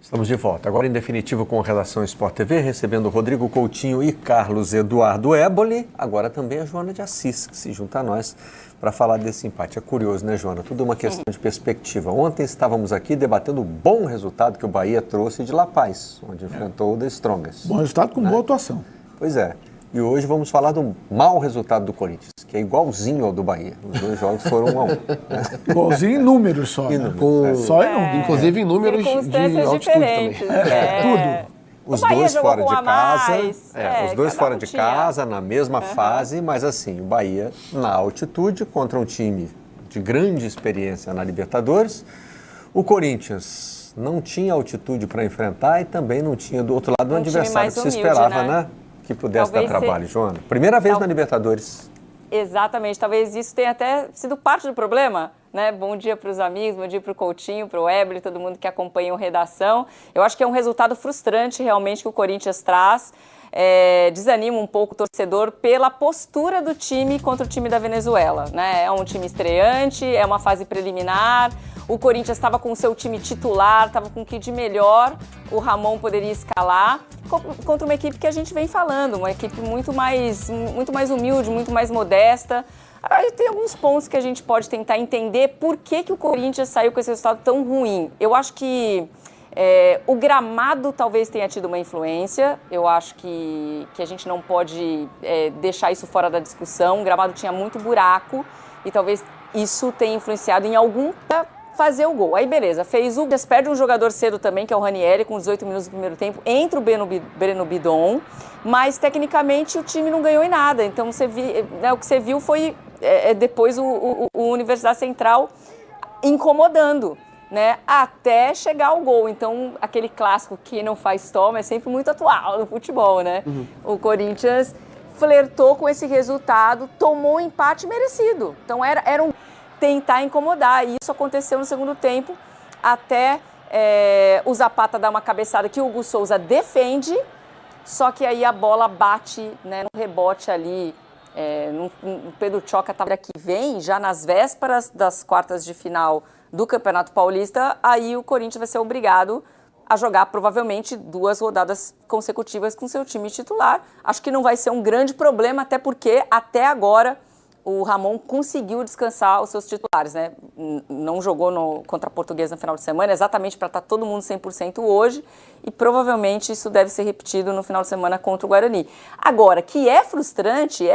Estamos de volta, agora em definitivo com a Redação Sport TV, recebendo Rodrigo Coutinho e Carlos Eduardo Éboli, agora também a Joana de Assis, que se junta a nós para falar desse empate. É curioso, né, Joana? Tudo uma questão de perspectiva. Ontem estávamos aqui debatendo o bom resultado que o Bahia trouxe de La Paz, onde enfrentou o The Strongest. Bom resultado com boa atuação. Pois é. E hoje vamos falar do mau resultado do Corinthians, que é igualzinho ao do Bahia. Os dois jogos foram 1-1. Né? Igualzinho em números só. Em números, só em números. Inclusive em números de altitude também. Tudo. Os dois fora de casa, os dois fora de tinha. casa, na mesma fase, mas assim, o Bahia na altitude contra um time de grande experiência na Libertadores. O Corinthians não tinha altitude para enfrentar e também não tinha do outro lado um adversário que se esperava, né? Que pudesse dar trabalho, Joana. Primeira vez na Libertadores. Exatamente, talvez isso tenha até sido parte do problema, né? Bom dia para os amigos, bom dia para o Coutinho, para o Éboli, todo mundo que acompanha o Redação. Eu acho que é um resultado frustrante realmente que o Corinthians traz. Desanima um pouco o torcedor pela postura do time contra o time da Venezuela, né? É um time estreante, é uma fase preliminar. O Corinthians estava com o seu time titular, estava com o que de melhor o Ramon poderia escalar contra uma equipe que a gente vem falando, uma equipe muito mais humilde, muito mais modesta. Aí tem alguns pontos que a gente pode tentar entender por que o Corinthians saiu com esse resultado tão ruim. Eu acho que o gramado talvez tenha tido uma influência. Eu acho que a gente não pode deixar isso fora da discussão. O gramado tinha muito buraco e talvez isso tenha influenciado em algum fazer o gol. Aí beleza, fez o... Perde um jogador cedo também, que é o Ranieri, com 18 minutos do primeiro tempo, entra o Breno Bidon, mas tecnicamente o time não ganhou em nada. Então o que você viu foi depois o Universidade Central incomodando, né, até chegar ao gol. Então aquele clássico que não faz toma é sempre muito atual no futebol, né? O Corinthians flertou com esse resultado, tomou um empate merecido. Então era um tentar incomodar, e isso aconteceu no segundo tempo, até o Zapata dar uma cabeçada que o Hugo Souza defende, só que aí a bola bate, né, no rebote ali, o Pedro Choca estava que vem, já nas vésperas das quartas de final do Campeonato Paulista, aí o Corinthians vai ser obrigado a jogar provavelmente 2 rodadas consecutivas com seu time titular. Acho que não vai ser um grande problema, até porque até agora o Ramon conseguiu descansar os seus titulares, né? Não jogou contra a Portuguesa no final de semana, exatamente para estar todo mundo 100% hoje, e provavelmente isso deve ser repetido no final de semana contra o Guarani. Agora, que é frustrante,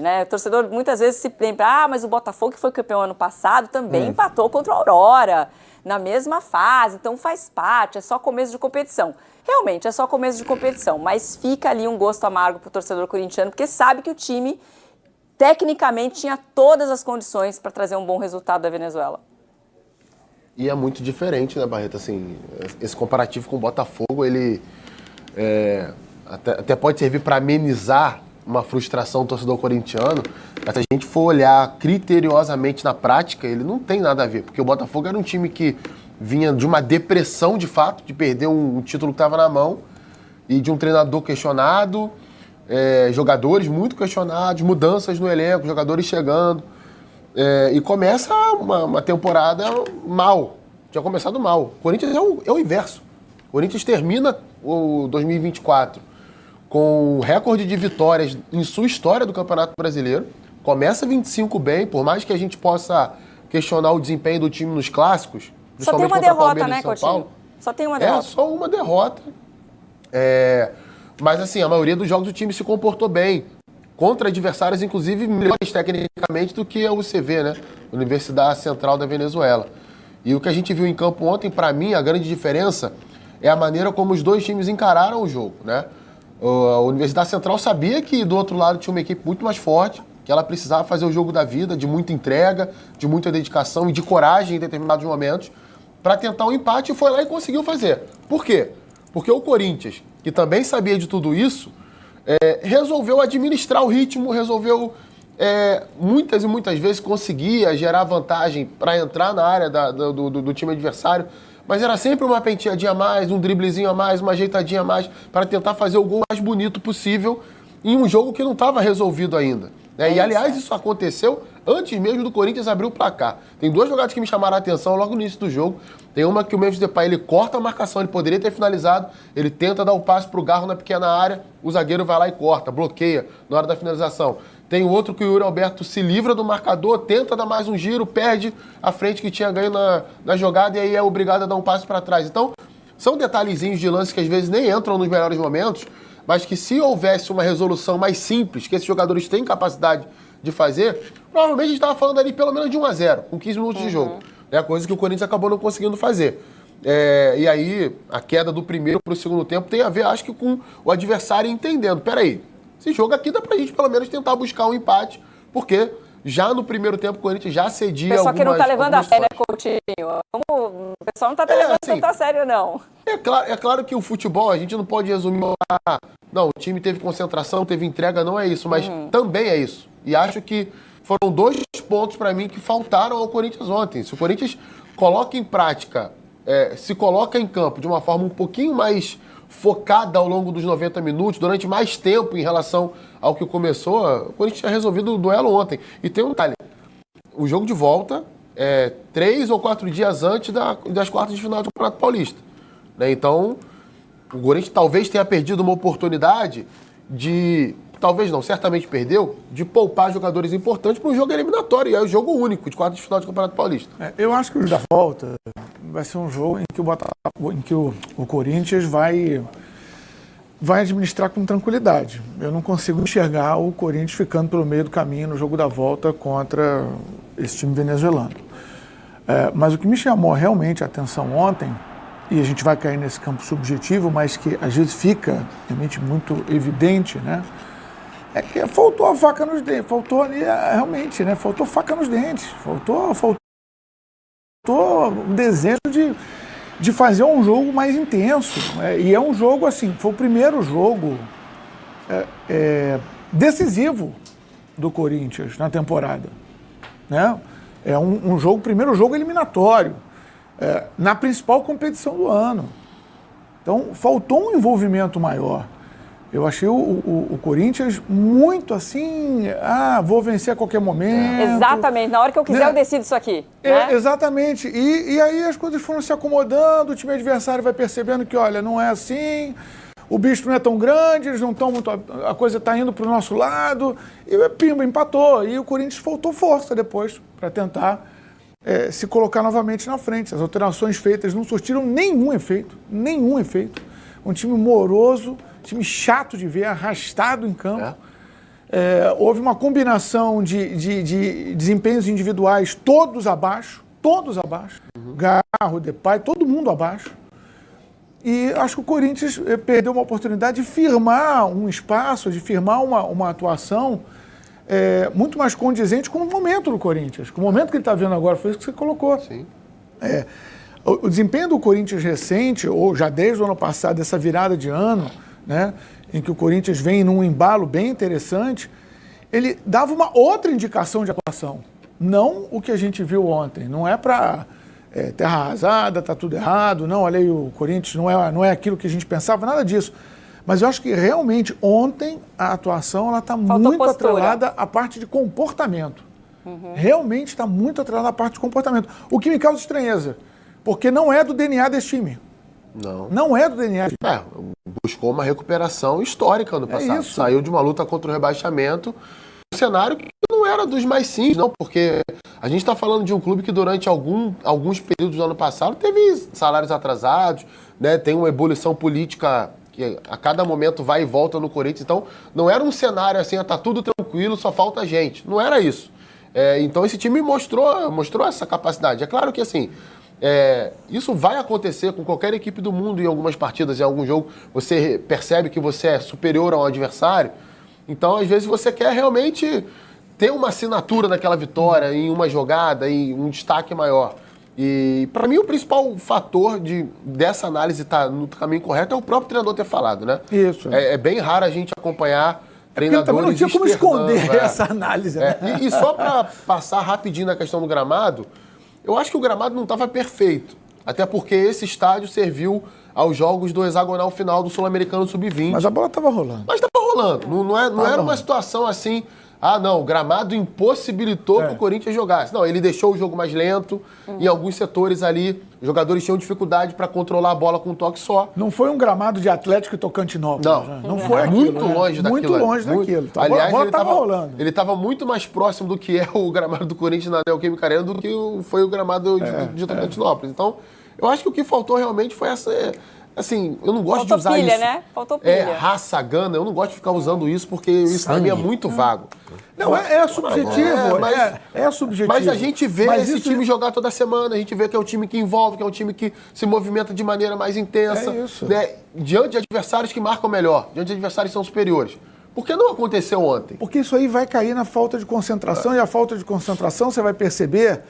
né? O torcedor muitas vezes se lembra, mas o Botafogo, que foi campeão ano passado, também empatou contra o Aurora, na mesma fase, então faz parte, é só começo de competição. Realmente, é só começo de competição, mas fica ali um gosto amargo para o torcedor corintiano, porque sabe que o time tecnicamente tinha todas as condições para trazer um bom resultado da Venezuela. E é muito diferente, né, Barreto? Assim, esse comparativo com o Botafogo, ele até pode servir para amenizar uma frustração do torcedor corintiano, mas se a gente for olhar criteriosamente na prática, ele não tem nada a ver, porque o Botafogo era um time que vinha de uma depressão, de fato, de perder um título que estava na mão, e de um treinador questionado, jogadores muito questionados, mudanças no elenco, jogadores chegando, e começa uma temporada mal. Tinha começado mal. O Corinthians é o inverso. O Corinthians termina o 2024 com recorde de vitórias em sua história do Campeonato Brasileiro. Começa 25 bem, por mais que a gente possa questionar o desempenho do time nos clássicos. Só tem uma derrota, né, Coutinho? Só tem uma derrota. Só uma derrota. Mas, assim, a maioria dos jogos o time se comportou bem. Contra adversários, inclusive, melhores tecnicamente do que a UCV, né? Universidade Central da Venezuela. E o que a gente viu em campo ontem, para mim, a grande diferença é a maneira como os dois times encararam o jogo, né? A Universidade Central sabia que do outro lado tinha uma equipe muito mais forte, que ela precisava fazer o jogo da vida, de muita entrega, de muita dedicação e de coragem em determinados momentos, para tentar um empate, e foi lá e conseguiu fazer. Por quê? Porque o Corinthians, que também sabia de tudo isso, resolveu administrar o ritmo, resolveu muitas e muitas vezes conseguia gerar vantagem para entrar na área do time adversário, mas era sempre uma penteadinha a mais, um driblezinho a mais, uma ajeitadinha a mais, para tentar fazer o gol mais bonito possível em um jogo que não estava resolvido ainda. E, aliás, isso aconteceu antes mesmo do Corinthians abrir o placar. Tem duas jogadas que me chamaram a atenção logo no início do jogo. Tem uma que o Memphis Depay, ele corta a marcação, ele poderia ter finalizado, ele tenta dar o passe pro Garro na pequena área, o zagueiro vai lá e corta, bloqueia na hora da finalização. Tem outro que o Yuri Alberto se livra do marcador, tenta dar mais um giro, perde a frente que tinha ganho na jogada e aí é obrigado a dar um passe para trás. Então, são detalhezinhos de lance que às vezes nem entram nos melhores momentos, mas que se houvesse uma resolução mais simples, que esses jogadores têm capacidade de fazer, provavelmente a gente estava falando ali pelo menos de 1-0, com 15 minutos de jogo. É coisa que o Corinthians acabou não conseguindo fazer. E aí, a queda do primeiro para o segundo tempo tem a ver, acho que, com o adversário entendendo. Peraí, esse jogo aqui dá pra gente pelo menos tentar buscar um empate, porque já no primeiro tempo o Corinthians já cedia algumas... O pessoal que não tá levando a sério, né, Coutinho? O pessoal não tá levando tanto a sério, não. É claro que o futebol, a gente não pode resumir... Não, o time teve concentração, teve entrega, não é isso, mas também é isso. E acho que foram 2 pontos pra mim que faltaram ao Corinthians ontem. Se o Corinthians coloca em prática, se coloca em campo de uma forma um pouquinho mais focada ao longo dos 90 minutos, durante mais tempo em relação ao que começou, o Corinthians tinha resolvido o duelo ontem. E tem um detalhe, o jogo de volta 3 ou 4 dias antes das quartas de final do Campeonato Paulista. Né? Então, o Corinthians talvez tenha perdido uma oportunidade de... Talvez não, certamente perdeu, de poupar jogadores importantes para um jogo eliminatório, e é o jogo único de quartas de final do Campeonato Paulista. Eu acho que o da volta vai ser um jogo em que o Corinthians vai administrar com tranquilidade. Eu não consigo enxergar o Corinthians ficando pelo meio do caminho no jogo da volta contra esse time venezuelano. Mas o que me chamou realmente a atenção ontem, e a gente vai cair nesse campo subjetivo, mas que às vezes fica realmente muito evidente, né? É que faltou a faca nos dentes, faltou ali realmente, né? Faltou faca nos dentes, faltou o desejo de fazer um jogo mais intenso. E é um jogo assim, foi o primeiro jogo decisivo do Corinthians na temporada, né? É um jogo, primeiro jogo eliminatório, na principal competição do ano. Então, faltou um envolvimento maior. Eu achei o Corinthians muito assim, vou vencer a qualquer momento. Exatamente, na hora que eu quiser, né? Eu decido isso aqui. Né? Exatamente, e aí as coisas foram se acomodando, o time adversário vai percebendo que, olha, não é assim, o bicho não é tão grande, eles não estão muito, a coisa está indo para o nosso lado, e pimba, empatou. E o Corinthians faltou força depois para tentar se colocar novamente na frente. As alterações feitas não surtiram nenhum efeito. Um time moroso, time chato de ver, arrastado em campo. Houve uma combinação de desempenhos individuais, todos abaixo. Garro, Depay, todo mundo abaixo. E acho que o Corinthians perdeu uma oportunidade de firmar um espaço, de firmar uma atuação muito mais condizente com o momento do Corinthians. Com o momento que ele está vendo agora, foi isso que você colocou. Sim. O desempenho do Corinthians recente, ou já desde o ano passado, essa virada de ano, né, em que o Corinthians vem num embalo bem interessante, ele dava uma outra indicação de atuação. Não o que a gente viu ontem. Não é para terra arrasada, tá tudo errado, não, olha aí, o Corinthians não é aquilo que a gente pensava, nada disso. Mas eu acho que realmente ontem a atuação está muito atrelada à parte de comportamento. Realmente está muito atrelada à parte de comportamento. O que me causa estranheza, porque não é do DNA desse time. Não é do DNA. Buscou uma recuperação histórica no passado. Saiu de uma luta contra o rebaixamento. Um cenário que não era dos mais simples, não, porque a gente está falando de um clube que durante alguns períodos do ano passado teve salários atrasados, né, tem uma ebulição política que a cada momento vai e volta no Corinthians. Então, não era um cenário assim, tá tudo tranquilo, só falta gente. Não era isso. Então, esse time mostrou essa capacidade. É claro que, assim, isso vai acontecer com qualquer equipe do mundo em algumas partidas, em algum jogo. Você percebe que você é superior ao adversário. Então, às vezes, você quer realmente ter uma assinatura naquela vitória, em uma jogada, em um destaque maior. E, para mim, o principal fator dessa análise estar no caminho correto é o próprio treinador ter falado, né? Isso. É bem raro a gente acompanhar treinadores também não tinha como esconder essa análise. Né? E só para passar rapidinho na questão do gramado, eu acho que o gramado não estava perfeito. Até porque esse estádio serviu aos jogos do hexagonal final do Sul-Americano Sub-20. Mas a bola estava rolando. Mas estava rolando. Não era uma situação assim não, o gramado impossibilitou que o Corinthians jogasse. Não, ele deixou o jogo mais lento, em alguns setores ali, os jogadores tinham dificuldade para controlar a bola com um toque só. Não foi um gramado de Atlético e Tocantinópolis. Não foi aquilo. Muito longe daquilo. Muito longe daquilo. Aliás, a bola estava rolando. Ele estava muito mais próximo do que é o gramado do Corinthians na Neoquímica Arena do que foi o gramado de Tocantinópolis. Então, eu acho que o que faltou realmente foi essa... Assim, eu não gosto de usar pilha, isso. né? Faltou pilha. Raça, gana, eu não gosto de ficar usando isso porque isso pra mim é muito vago. Não, é subjetivo. É subjetivo. Mas a gente vê esse time jogar toda semana, a gente vê que é um time que envolve, que é um time que se movimenta de maneira mais intensa. É isso. Né? Diante de adversários que marcam melhor, diante de adversários que são superiores. Por que não aconteceu ontem? Porque isso aí vai cair na falta de concentração, e a falta de concentração você vai perceber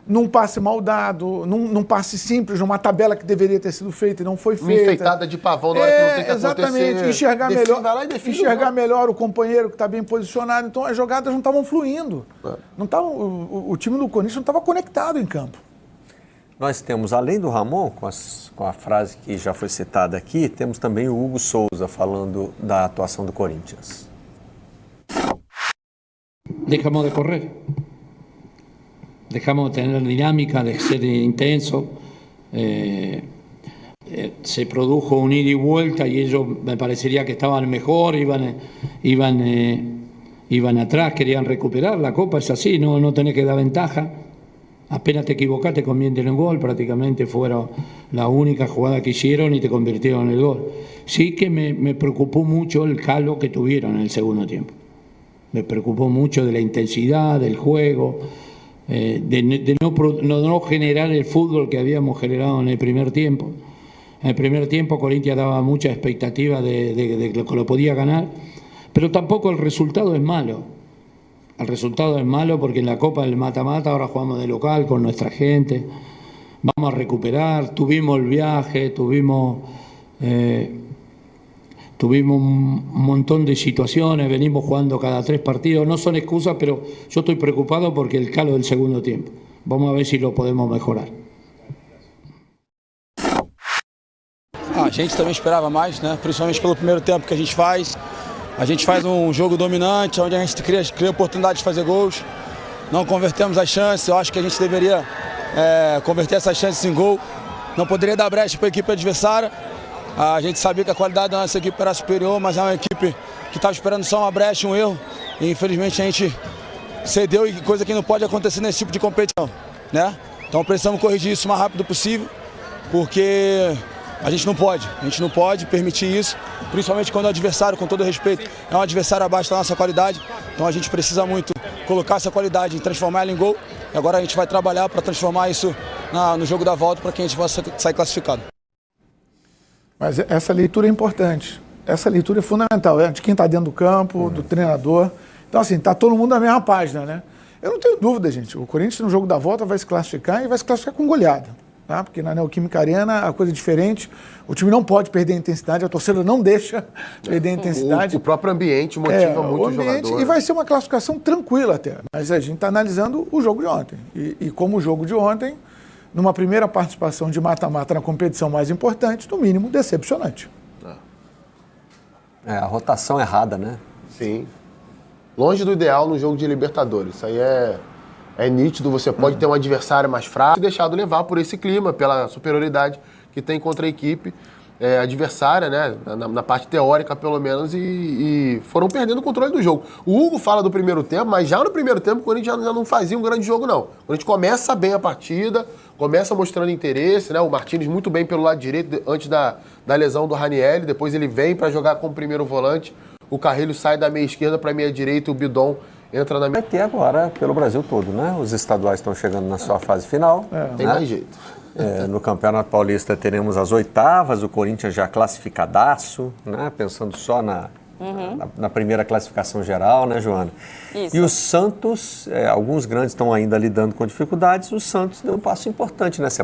num passe mal dado, num passe simples, numa tabela que deveria ter sido feita e não foi feita. Uma enfeitada de pavão na hora que não tem que exatamente, acontecer. Enxergar melhor o companheiro que está bem posicionado. Então as jogadas não estavam fluindo. Não tavam, o time do Corinthians não estava conectado em campo. Nós temos, além do Ramon, com a frase que já foi citada aqui, temos também o Hugo Souza falando da atuação do Corinthians. Dejamos de correr. Dejamos de tener dinámica, de ser intenso. Se produjo un ida y vuelta y ellos me parecería que estaban mejor, iban atrás, querían recuperar. La Copa es así, no tenés que dar ventaja. Apenas te equivocaste, convierten en gol. Prácticamente fueron la única jugada que hicieron y te convirtieron en el gol. Sí que me preocupó mucho el calo que tuvieron en el segundo tiempo. Me preocupó mucho de la intensidad, del juego. De no generar el fútbol que habíamos generado en el primer tiempo. En el primer tiempo Corinthians daba mucha expectativa de que lo podía ganar, pero tampoco el resultado es malo. El resultado es malo porque en la Copa del mata-mata ahora jugamos de local con nuestra gente, vamos a recuperar, tuvimos el viaje, tuvimos un montón de situaciones, venimos jugando cada 3 partidos, no son excusas, pero yo estoy preocupado porque el calo del segundo tiempo. Vamos a ver si lo podemos mejorar. A gente também esperava mais, né? Principalmente pelo primeiro tempo que a gente faz. A gente faz um jogo dominante, onde a gente cria oportunidade de fazer gols. Não convertemos as chances, eu acho que a gente deveria converter essas chances em gol. Não poderia dar brecha para a equipe adversária. A gente sabia que a qualidade da nossa equipe era superior, mas é uma equipe que estava esperando só uma brecha, um erro. E infelizmente a gente cedeu, e coisa que não pode acontecer nesse tipo de competição, né? Então precisamos corrigir isso o mais rápido possível, porque a gente não pode permitir isso, principalmente quando o adversário, com todo respeito, é um adversário abaixo da nossa qualidade. Então a gente precisa muito colocar essa qualidade e transformar ela em gol. E agora a gente vai trabalhar para transformar isso no jogo da volta, para que a gente possa sair classificado. Mas essa leitura é importante. Essa leitura é fundamental. É de quem está dentro do campo, do treinador. Então, assim, está todo mundo na mesma página, né? Eu não tenho dúvida, gente. O Corinthians, no jogo da volta, vai se classificar e vai se classificar com goleada. Tá? Porque na Neoquímica Arena a coisa é diferente. O time não pode perder a intensidade, a torcida não deixa perder a intensidade. O próprio ambiente motiva muito o jogador. E vai ser uma classificação tranquila até. Mas a gente está analisando o jogo de ontem. E como o jogo de ontem, numa primeira participação de mata-mata na competição mais importante, no mínimo decepcionante. A rotação errada, né? Sim. Longe do ideal no jogo de Libertadores. Isso aí é nítido. Você pode ter um adversário mais fraco e deixado levar por esse clima, pela superioridade que tem contra a equipe adversária, né? Na parte teórica, pelo menos, e foram perdendo o controle do jogo. O Hugo fala do primeiro tempo, mas já no primeiro tempo o Corinthians já não fazia um grande jogo, não. O Corinthians começa bem a partida, começa mostrando interesse, né? O Martínez muito bem pelo lado direito, antes da lesão do Ranieri, depois ele vem para jogar como primeiro volante, o Carrilho sai da meia esquerda para a meia direita, o Bidon entra na meia... Vai ter agora pelo Brasil todo, né? Os estaduais estão chegando na sua fase final. Tem mais jeito. No Campeonato Paulista teremos as oitavas, o Corinthians já classificadaço, né? Pensando só na primeira classificação geral, né, Joana? Isso. E o Santos, alguns grandes estão ainda lidando com dificuldades, o Santos deu um passo importante nessa